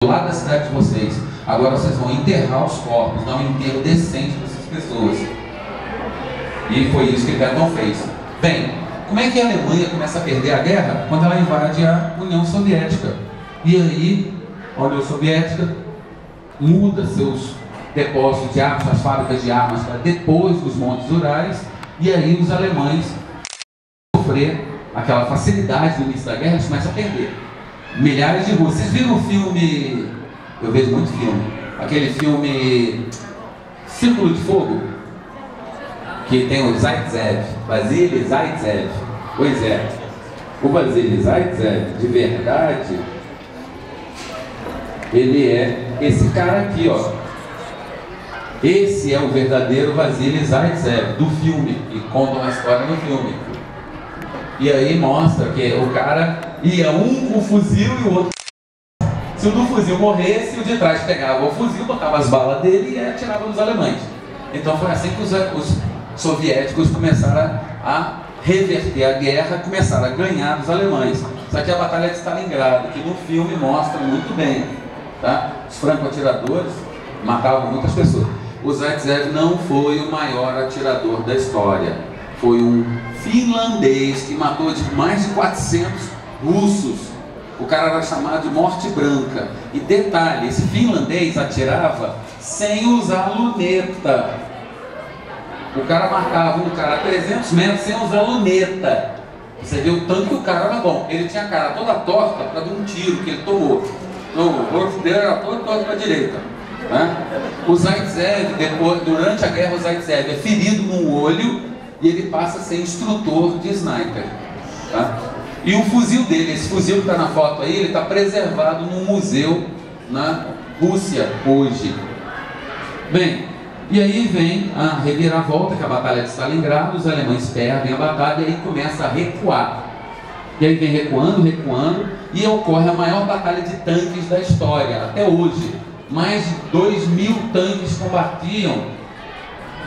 lá da cidade de vocês. Agora vocês vão enterrar os corpos, dar um enterro decente para essas pessoas. E foi isso que Patton fez. Bem, como é que a Alemanha começa a perder a guerra? Quando ela invade a União Soviética. E aí, a União Soviética muda seus depósitos de armas, suas fábricas de armas para depois dos Montes Urais. E aí os alemães sofrer aquela facilidade no início da guerra, eles começam a perder milhares de russos. Vocês viram o filme, eu vejo muito filme, aquele filme Círculo de Fogo, que tem o Zaitsev, Vasily Zaitsev. Pois é, o Vasily Zaitsev, de verdade, ele é esse cara aqui, ó. Esse é o verdadeiro Vasily Zaitsev do filme, que conta uma história no filme. E aí mostra que o cara ia um com o fuzil e o outro. Se o do fuzil morresse, o de trás pegava o fuzil, botava as balas dele e atirava nos alemães. Então foi assim que os soviéticos começaram a reverter a guerra, começaram a ganhar dos alemães. Isso aqui é a Batalha de Stalingrado, que no filme mostra muito bem. Tá? Os franco-atiradores matavam muitas pessoas. O Zaitsev não foi o maior atirador da história. Foi um finlandês que matou mais de 400 russos. O cara era chamado de Morte Branca. E detalhe, esse finlandês atirava sem usar luneta. O cara marcava um cara a 300 metros sem usar luneta. Você vê o tanto que o cara era bom. Ele tinha a cara toda torta por causa de um tiro que ele tomou. Então, o rosto dele era todo torto para a direita. Né? O Zaitsev, durante a guerra, o Zaitsev é ferido no olho e ele passa a ser instrutor de sniper. Tá? E o fuzil dele, esse fuzil que está na foto aí, ele está preservado num museu na Rússia hoje. Bem, e aí vem a reviravolta, que é a Batalha de Stalingrado, os alemães perdem a batalha e aí começa a recuar. E aí vem recuando, recuando, e ocorre a maior batalha de tanques da história, até hoje. Mais de 2.000 tanques combatiam.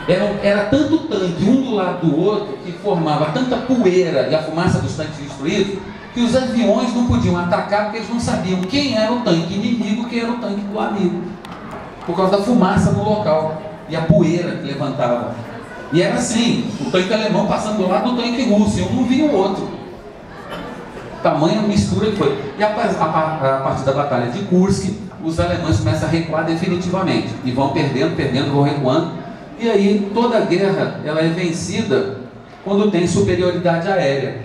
Era tanto tanque, um do lado do outro, que formava tanta poeira e a fumaça dos tanques destruídos, que os aviões não podiam atacar porque eles não sabiam quem era o tanque inimigo e quem era o tanque do amigo. Por causa da fumaça no local e a poeira que levantava. E era assim, o tanque alemão passando do lado do tanque russo, e um não via o outro. Tamanha mistura que foi. E a partir da Batalha de Kursk, os alemães começam a recuar definitivamente. E vão perdendo, vão recuando. E aí toda a guerra ela é vencida quando tem superioridade aérea.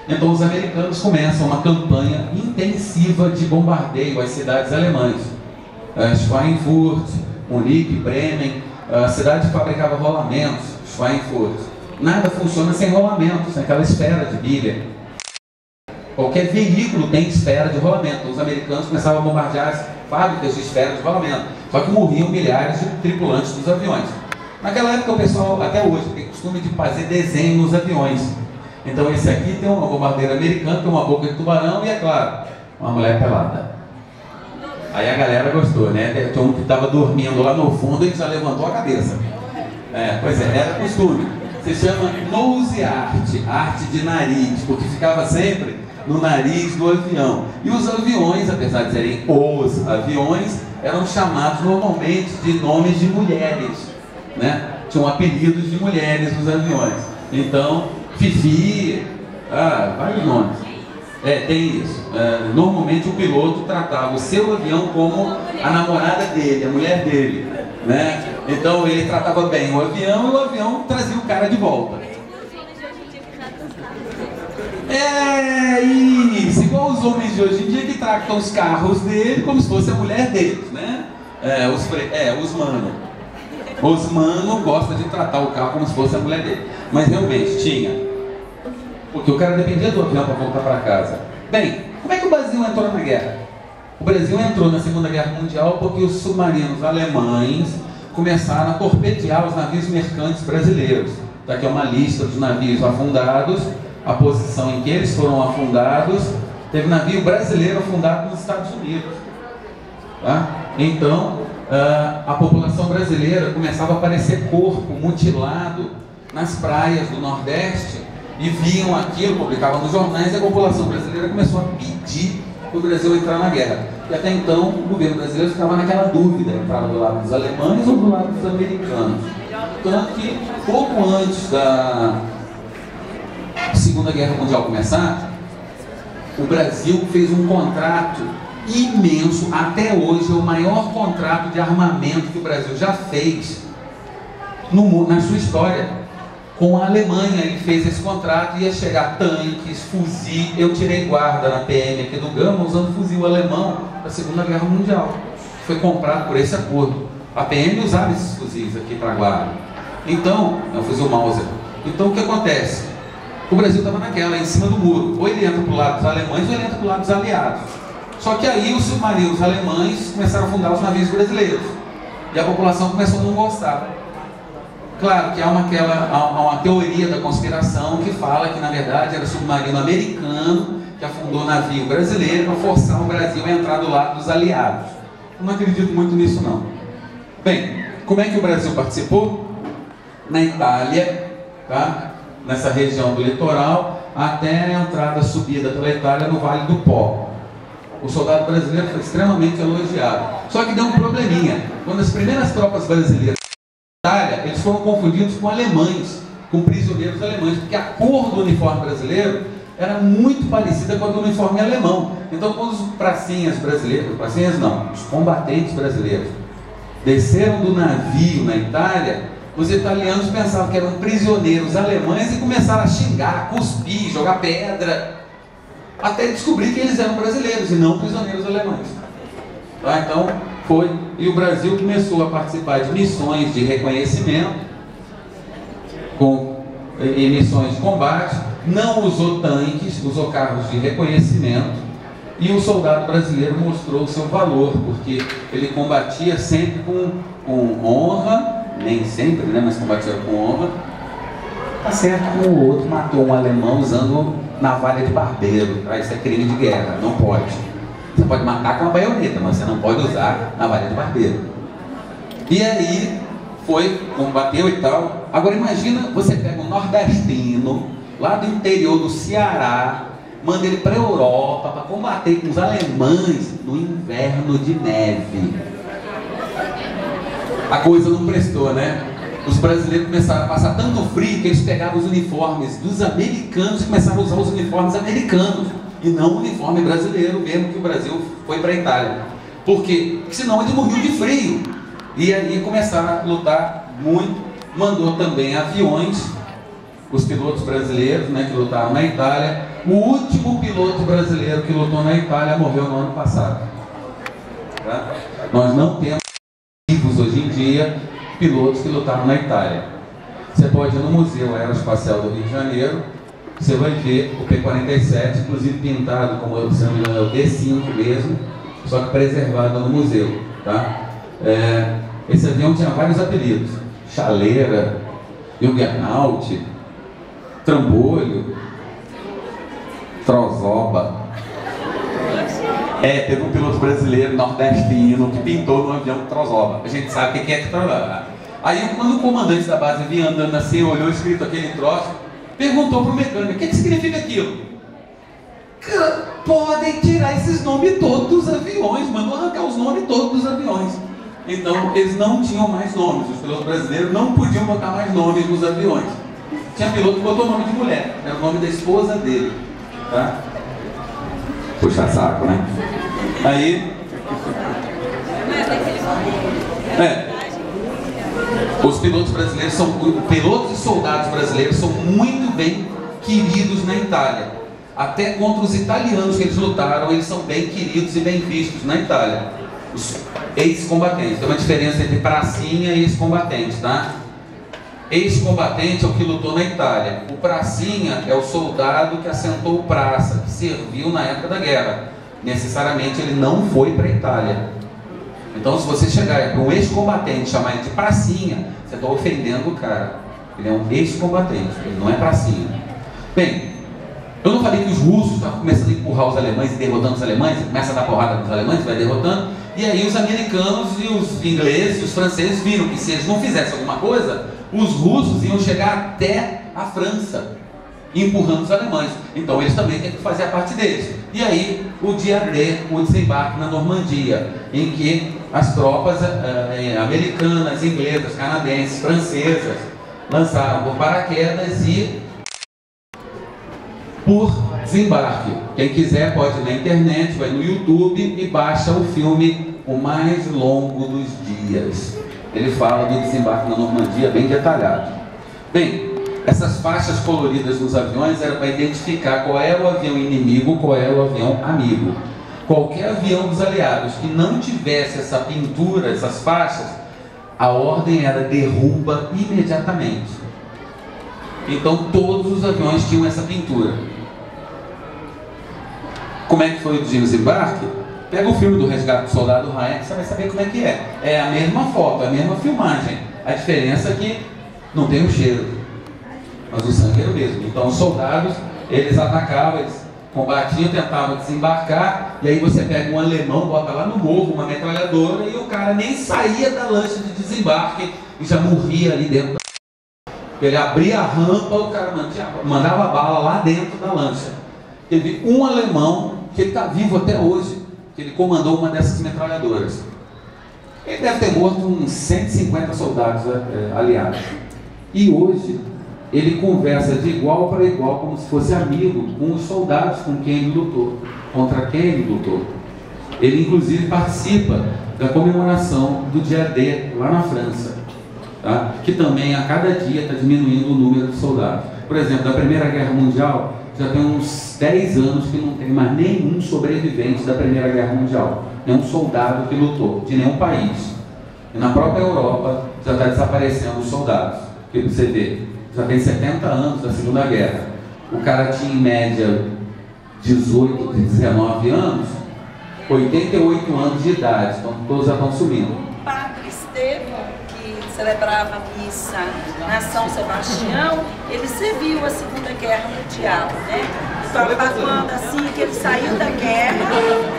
Então os americanos começam uma campanha intensiva de bombardeio às cidades alemãs. Schweinfurt, Munique, Bremen, a cidade fabricava rolamentos, Schweinfurt. Nada funciona sem rolamentos, sem aquela esfera de bilha. Qualquer veículo tem esfera de rolamento. Os americanos começavam a bombardear as fábricas de esfera de rolamento. Só que morriam milhares de tripulantes dos aviões. Naquela época o pessoal, até hoje, tem costume de fazer desenho nos aviões. Então esse aqui tem uma bombardeira americana, tem uma boca de tubarão e, é claro, uma mulher pelada. Aí a galera gostou, né? Tinha um que estava dormindo lá no fundo e já levantou a cabeça. Pois é, era costume. Se chama nose art, arte de nariz, porque ficava sempre no nariz do avião. E os aviões, apesar de serem os aviões, eram chamados normalmente de nomes de mulheres, né? Tinham apelidos de mulheres nos aviões. Então, Fifi, vários nomes. Tem isso. Normalmente o piloto tratava o seu avião como a namorada dele, a mulher dele, né? Então ele tratava bem o avião e o avião trazia o cara de volta. Isso, igual os homens de hoje em dia que tratam os carros dele como se fosse a mulher deles, né? Os mano. Os mano gostam de tratar o carro como se fosse a mulher dele. Mas realmente tinha. Porque o cara dependia do avião para voltar para casa. Bem, como é que o Brasil entrou na guerra? O Brasil entrou na Segunda Guerra Mundial porque os submarinos alemães começaram a torpedear os navios mercantes brasileiros. Então aqui é uma lista dos navios afundados, a posição em que eles foram afundados. Teve navio brasileiro afundado nos Estados Unidos. Tá? Então, a população brasileira começava a aparecer corpo mutilado nas praias do Nordeste e viam aquilo, publicavam nos jornais, e a população brasileira começou a pedir para o Brasil entrar na guerra. E até então o governo brasileiro ficava naquela dúvida, entrava do lado dos alemães ou do lado dos americanos. Tanto que pouco antes da Segunda Guerra Mundial começar, o Brasil fez um contrato imenso, até hoje é o maior contrato de armamento que o Brasil já fez na sua história. Com a Alemanha ele fez esse contrato, ia chegar tanques, fuzis. Eu tirei guarda na PM aqui do Gama usando fuzil alemão da Segunda Guerra Mundial. Foi comprado por esse acordo. A PM usava esses fuzis aqui para guarda. Então, é um fuzil Mauser. Então o que acontece? O Brasil estava naquela, em cima do muro. Ou ele entra para o lado dos alemães ou ele entra para o lado dos aliados. Só que aí os submarinos alemães começaram a afundar os navios brasileiros. E a população começou a não gostar. Claro que há uma teoria da conspiração que fala que na verdade era submarino americano que afundou o navio brasileiro para forçar o Brasil a entrar do lado dos aliados. Eu não acredito muito nisso não. Bem, como é que o Brasil participou? Na Itália, tá? Nessa região do litoral, até a entrada subida pela Itália no Vale do Pó. O soldado brasileiro foi extremamente elogiado. Só que deu um probleminha. Quando as primeiras tropas brasileiras Itália, eles foram confundidos com alemães, com prisioneiros alemães, porque a cor do uniforme brasileiro era muito parecida com a do uniforme alemão. Então, quando os pracinhas brasileiros, pracinhas não, os combatentes brasileiros, desceram do navio na Itália, os italianos pensavam que eram prisioneiros alemães e começaram a xingar, cuspir, jogar pedra, até descobrir que eles eram brasileiros e não prisioneiros alemães. Tá? Então, foi, e o Brasil começou a participar de missões de reconhecimento, em missões de combate, não usou tanques, usou carros de reconhecimento, e o soldado brasileiro mostrou o seu valor, porque ele combatia sempre com honra, nem sempre, né, mas combatia com honra. Tá certo que o outro matou um alemão usando navalha de barbeiro, tá? Isso é crime de guerra, não pode. Você pode matar com uma baioneta, mas você não pode usar navalha de barbeiro. E aí, combateu e tal. Agora imagina, você pega um nordestino, lá do interior do Ceará, manda ele para a Europa para combater com os alemães no inverno de neve. A coisa não prestou, né? Os brasileiros começaram a passar tanto frio que eles pegavam os uniformes dos americanos e começaram a usar os uniformes americanos. E não o uniforme brasileiro, mesmo que o Brasil foi para a Itália. Por quê? Porque senão eles morriam de frio. E aí começaram a lutar muito. Mandou também aviões, os pilotos brasileiros, né, que lutaram na Itália. O último piloto brasileiro que lutou na Itália morreu no ano passado. Tá? Nós não temos vivos hoje em dia pilotos que lutaram na Itália. Você pode ir no Museu Aeroespacial do Rio de Janeiro, você vai ver o P-47, inclusive pintado como, se não me engano, é o D5 mesmo, só que preservado no museu. Tá? Esse avião tinha vários apelidos: Chaleira, Juggernaut, Trambolho, Trozoba. Teve um piloto brasileiro nordestino que pintou no avião Trozoba. A gente sabe o que é que Trozoba. Aí, quando o comandante da base vinha andando assim, olhou escrito aquele troço, perguntou para o mecânico: o que significa aquilo? Podem tirar esses nomes todos dos aviões, mandou arrancar os nomes todos dos aviões. Então, eles não tinham mais nomes. Os pilotos brasileiros não podiam botar mais nomes nos aviões. Tinha piloto que botou o nome de mulher, era o nome da esposa dele. Tá? Puxa saco, né? Aí... os pilotos brasileiros pilotos e soldados brasileiros são muito bem queridos na Itália. Até contra os italianos que eles lutaram, eles são bem queridos e bem vistos na Itália. Os ex-combatentes. Tem uma diferença entre pracinha e ex-combatente, tá? Ex-combatente é o que lutou na Itália. O pracinha é o soldado que assentou praça, que serviu na época da guerra. Necessariamente ele não foi para a Itália. Então, se você chegar para um ex-combatente e chamar ele de pracinha, você está ofendendo o cara. Ele é um ex-combatente, ele não é pracinha. Bem, eu não falei que os russos estavam começando a empurrar os alemães e derrotando os alemães? Começa a dar porrada nos alemães, vai derrotando. E aí os americanos e os ingleses e os franceses viram que se eles não fizessem alguma coisa, os russos iam chegar até a França. empurrando os alemães. Então eles também têm que fazer a parte deles. E aí o dia D, o desembarque na Normandia, em que as tropas americanas, inglesas, canadenses, francesas lançaram por paraquedas e por desembarque. Quem quiser pode ir na internet, vai no YouTube e baixa o filme O Mais Longo dos Dias. Ele fala do desembarque na Normandia bem detalhado. Bem, essas faixas coloridas nos aviões eram para identificar qual era o avião inimigo, qual era o avião amigo. Qualquer avião dos aliados que não tivesse essa pintura, essas faixas, a ordem era derruba imediatamente. Então todos os aviões tinham essa pintura. Como é que foi o desembarque? Pega o filme do Resgate do Soldado Ryan, que você vai saber como é que é. É a mesma foto, a mesma filmagem. A diferença é que não tem o cheiro, mas o sangue era o mesmo. Então os soldados, eles atacavam, eles combatiam, tentavam desembarcar, e aí você pega um alemão, bota lá no morro uma metralhadora, e o cara nem saía da lancha de desembarque e já morria ali dentro. Ele abria a rampa, o cara mandava bala lá dentro da lancha. Teve um alemão que ele está vivo até hoje, que ele comandou uma dessas metralhadoras. Ele deve ter morto uns 150 soldados aliados. E hoje ele conversa de igual para igual, como se fosse amigo, com os soldados com quem ele lutou, contra quem ele lutou. Ele inclusive participa da comemoração do dia D lá na França, tá? Que também a cada dia está diminuindo o número de soldados. Por exemplo, da Primeira Guerra Mundial, já tem uns 10 anos que não tem mais nenhum sobrevivente da Primeira Guerra Mundial, nenhum soldado que lutou, de nenhum país. E na própria Europa já está desaparecendo os soldados, porque você vê, já tem 70 anos da Segunda Guerra. O cara tinha em média 18, 19 anos, 88 anos de idade, então todos já estão sumindo. O padre Estevão, que celebrava a missa na São Sebastião, ele serviu a Segunda Guerra Mundial, né? Então, quando assim que ele saiu da guerra,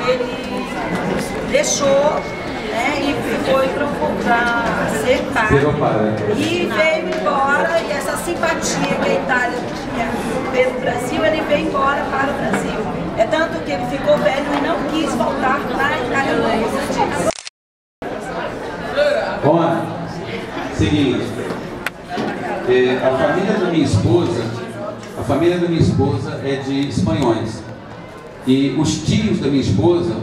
ele deixou, né, e foi para ser padre. E veio embora, e essa simpatia que a Itália tinha pelo Brasil, ele veio embora para o Brasil. É tanto que ele ficou velho e não quis voltar para a Itália mais. Bom, seguinte, a família da minha esposa é de espanhóis. E os tios da minha esposa,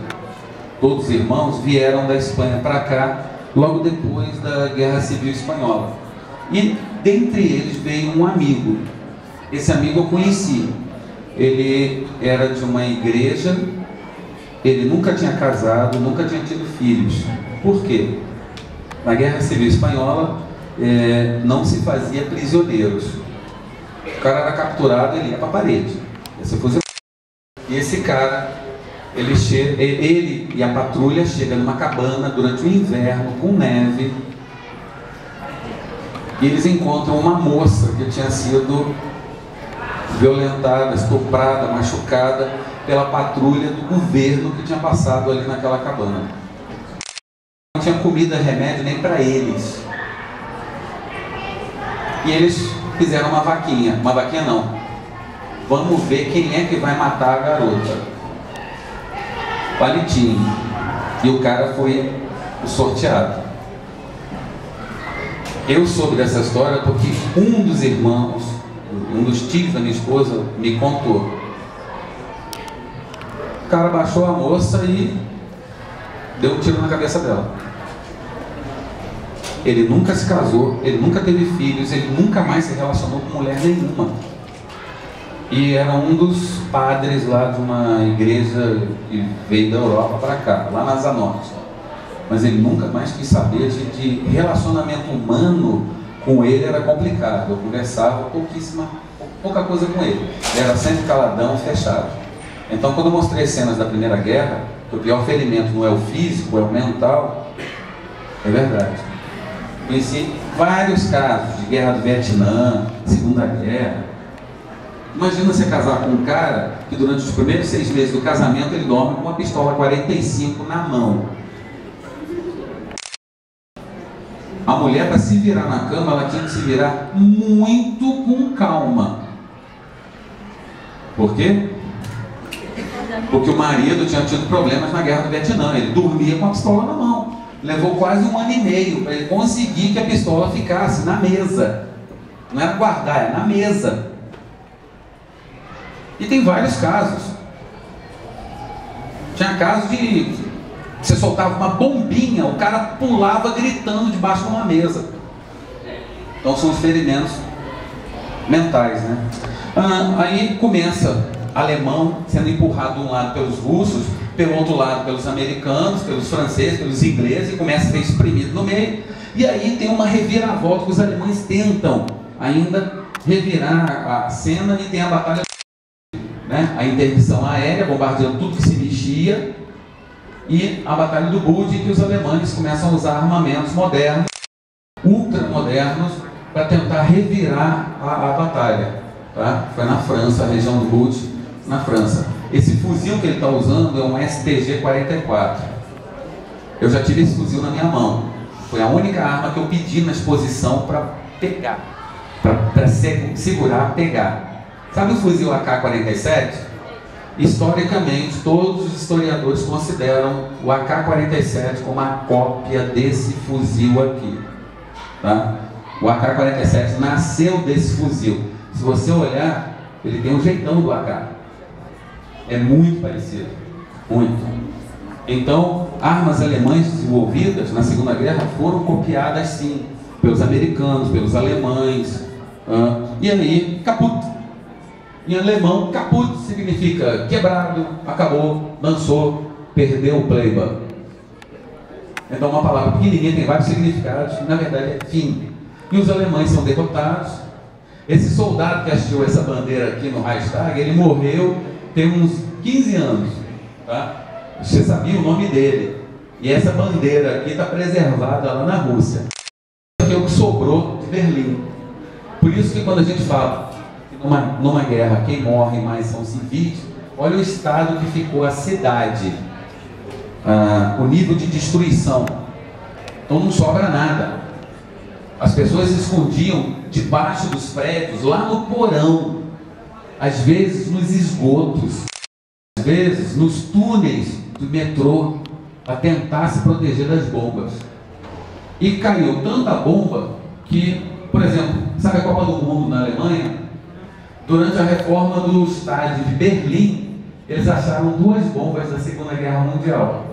todos irmãos, vieram da Espanha para cá logo depois da Guerra Civil Espanhola. E dentre eles veio um amigo. Esse amigo eu conheci. Ele era de uma igreja, ele nunca tinha casado, nunca tinha tido filhos. Por quê? Na Guerra Civil Espanhola não se fazia prisioneiros. O cara era capturado, ele ia para a parede. E esse cara, ele e a patrulha chegam numa cabana durante o inverno, com neve, e eles encontram uma moça que tinha sido violentada, estuprada, machucada pela patrulha do governo que tinha passado ali naquela cabana. Não tinha comida, remédio nem para eles. E eles fizeram uma vaquinha não. Vamos ver quem é que vai matar a garota. Palitinho. E o cara foi o sorteado. Eu soube dessa história porque um dos irmãos, um dos tios da minha esposa, me contou. O cara baixou a moça e deu um tiro na cabeça dela. Ele nunca se casou, ele nunca teve filhos, ele nunca mais se relacionou com mulher nenhuma. E era um dos padres lá de uma igreja que veio da Europa para cá, lá na Zanotti. Mas ele nunca mais quis saber de relacionamento humano. Com ele era complicado, eu conversava pouca coisa com ele. Ele era sempre caladão, fechado. Então, quando eu mostrei cenas da Primeira Guerra, que o pior ferimento não é o físico, é o mental, é verdade. Conheci vários casos de guerra do Vietnã, Segunda Guerra. Imagina você casar com um cara que durante os primeiros 6 meses do casamento ele dorme com uma pistola 45 na mão. A mulher, para se virar na cama, ela tinha que se virar muito com calma. Por quê? Porque o marido tinha tido problemas na guerra do Vietnã. Ele dormia com a pistola na mão. Levou quase 1 ano e meio para ele conseguir que a pistola ficasse na mesa. Não era guardar, era na mesa. E tem vários casos. Tinha casos de você soltava uma bombinha, o cara pulava gritando debaixo de uma mesa. Então são os ferimentos mentais, né? Aí começa alemão sendo empurrado de um lado pelos russos, pelo outro lado pelos americanos, pelos franceses, pelos ingleses, e começa a ser exprimido no meio. E aí tem uma reviravolta que os alemães tentam ainda revirar a cena, e tem a batalha, né? A interdição aérea, bombardeando tudo que se mexia, e a batalha do Bulge, que os alemães começam a usar armamentos modernos, ultramodernos, para tentar revirar a batalha. Tá? Foi na França, a região do Bulge, na França. Esse fuzil que ele está usando é um STG-44. Eu já tive esse fuzil na minha mão. Foi a única arma que eu pedi na exposição para pegar, para segurar, pegar. Sabe o fuzil AK-47? Historicamente, todos os historiadores consideram o AK-47 como a cópia desse fuzil aqui. Tá? O AK-47 nasceu desse fuzil. Se você olhar, ele tem um jeitão do AK. É muito parecido. Muito. Então, armas alemãs desenvolvidas na Segunda Guerra foram copiadas, sim, pelos americanos, pelos alemães. E aí, caput. Em alemão, caput significa quebrado, acabou, dançou, perdeu o pleiba. Então, uma palavra pequenininha tem vários significados, na verdade é fim. E os alemães são derrotados. Esse soldado que assistiu essa bandeira aqui no Reichstag, ele morreu tem uns 15 anos. Tá? Você sabia o nome dele. E essa bandeira aqui está preservada lá na Rússia. Isso aqui é o que sobrou de Berlim. Por isso que quando a gente fala que numa guerra quem morre mais são civis, olha o estado que ficou a cidade. O nível de destruição. Então não sobra nada. As pessoas se escondiam debaixo dos prédios, lá no porão, às vezes nos esgotos, às vezes nos túneis do metrô, para tentar se proteger das bombas. E caiu tanta bomba que, por exemplo, sabe a Copa do Mundo na Alemanha? Durante a reforma do estádio de Berlim, eles acharam 2 bombas da Segunda Guerra Mundial.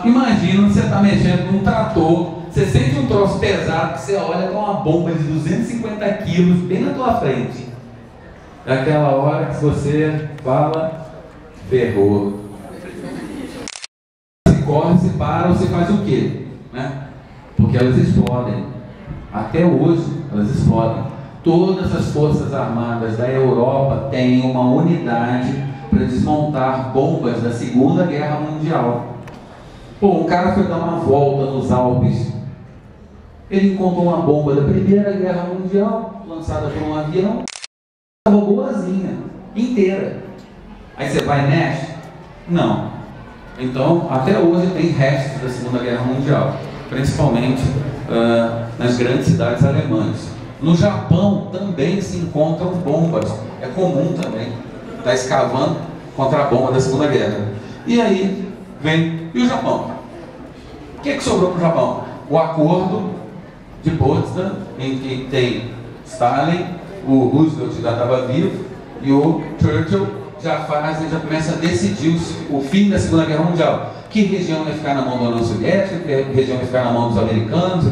Imagina você está mexendo num trator, você sente um troço pesado, que você olha com uma bomba de 250 quilos bem na tua frente. É aquela hora que você fala, ferrou. Se corre, se para, você faz o quê? Né? Porque elas explodem. Até hoje, elas explodem. Todas as forças armadas da Europa têm uma unidade para desmontar bombas da Segunda Guerra Mundial. Pô, um cara foi dar uma volta nos Alpes. Ele encontrou uma bomba da Primeira Guerra Mundial, lançada por um avião. Estava boazinha, inteira. Aí você vai e mexe? Não. Então, até hoje tem restos da Segunda Guerra Mundial, principalmente nas grandes cidades alemãs. No Japão também se encontram bombas. É comum também estar escavando contra a bomba da Segunda Guerra. E aí vem, e o Japão? O que sobrou para o Japão? O acordo de Potsdam, em que tem Stalin, o Roosevelt já estava vivo, e o Churchill já começa a decidir o fim da Segunda Guerra Mundial. Que região vai ficar na mão da União Soviética, que região vai ficar na mão dos americanos.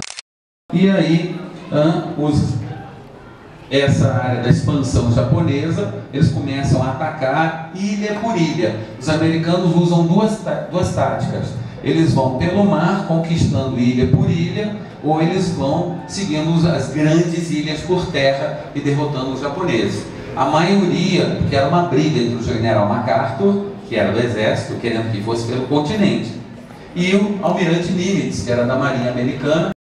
E aí, essa área da expansão japonesa, eles começam a atacar ilha por ilha. Os americanos usam duas táticas. Eles vão pelo mar, conquistando ilha por ilha, ou eles vão seguindo as grandes ilhas por terra e derrotando os japoneses. A maioria, porque era uma briga entre o general MacArthur, que era do exército, querendo que fosse pelo continente, e o almirante Nimitz, que era da marinha americana,